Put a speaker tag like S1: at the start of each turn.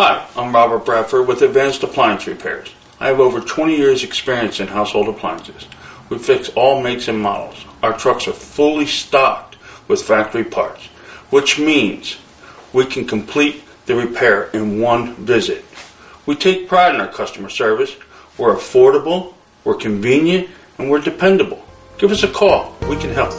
S1: Hi, I'm Robert Bradford with Advanced Appliance Repairs. I have over 20 years experience in household appliances. We fix all makes and models. Our trucks are fully stocked with factory parts, which means we can complete the repair in one visit. We take pride in our customer service. We're affordable, we're convenient, and we're dependable. Give us a call. We can help.